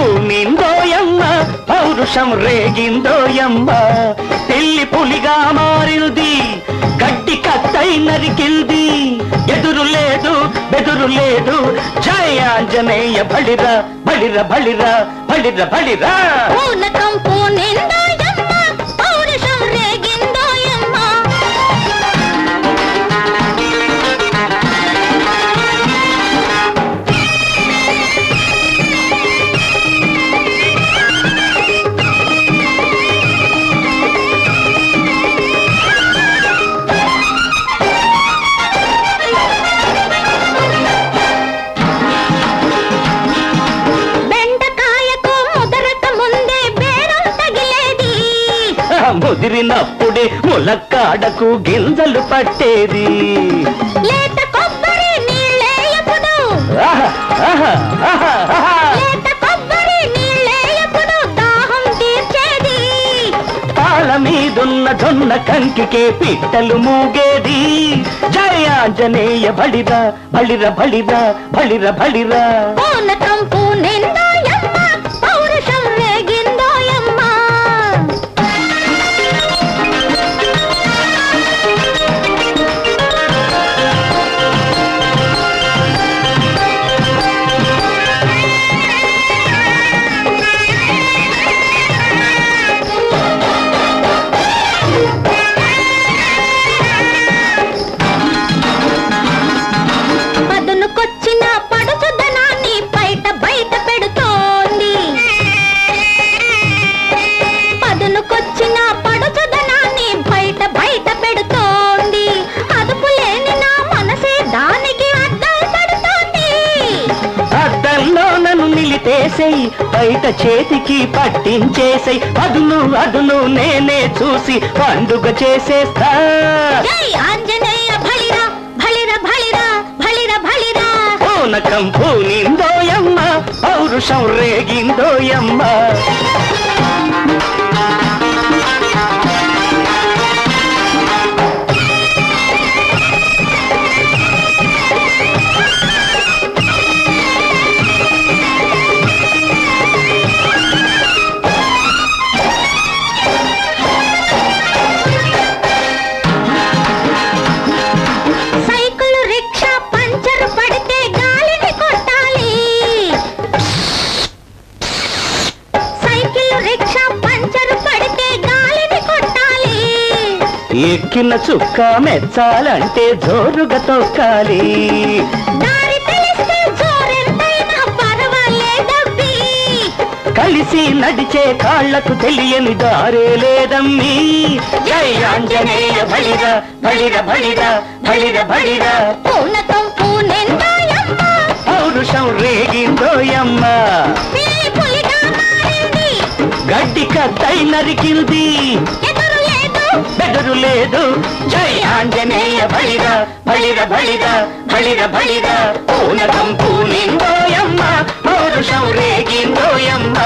పూనిందోయమ్మ పౌరుషం రేగిందోయమ్మ తెల్లి పులిగా మారింది గడ్డి కత్తై నరికింది ఎదురు లేదు బెదురు లేదు జయ ఆంజనేయ బలిరా బలిర బలిర బలిర బలిరా పూనకం పూనిందోయమ్మ పౌరుషం రేగిందోయమ్మ ముదిరినప్పుడే ములక్కాడకు గింజలు పట్టేది లేత కొబ్బరి నీళ్ళేయపుడు లేత కొబ్బరి నీళ్ళేయపుడు దాహం తీర్చేది పాల మీదున్న జొన్న కంకికే పిట్టలు మూగేది జయ ఆంజనేయ బలిరా బలిర బలిరా బలిర బలిరా పూనకం పూనిందోయమ్మ పౌరుషం రేగిందోయమ్మ బయట చేతికి పట్టించేసై అదును అదును నేనే చూసి పండుగ చేసేస్తా ఆంజనేయ బలిరా బలిర బలిరా బలిర బలిరా పూనకం పూనిందోయమ్మ పౌరుషం రేగిందోయమ్మ ఎక్కిన చుక్క మెచ్చాలంటే జోరుగా తొక్కాలి కలిసి నడిచే కాళ్లకు తెలియని దారే లేదమ్మీ జై ఆంజనేయ బలిర బలిర బలిర బలిర బలిర పూనకం పూనిందోయమ్మ పౌరుషం రేగిందోయమ్మ గడ్డి కత్తై నరికింది బెదరు లేదు జై ఆంజనేయ బలిర బలిర బలిర బలిర బలిర పూనకం పూనిందోయమ్మ పౌరుషం రేగిందోయమ్మ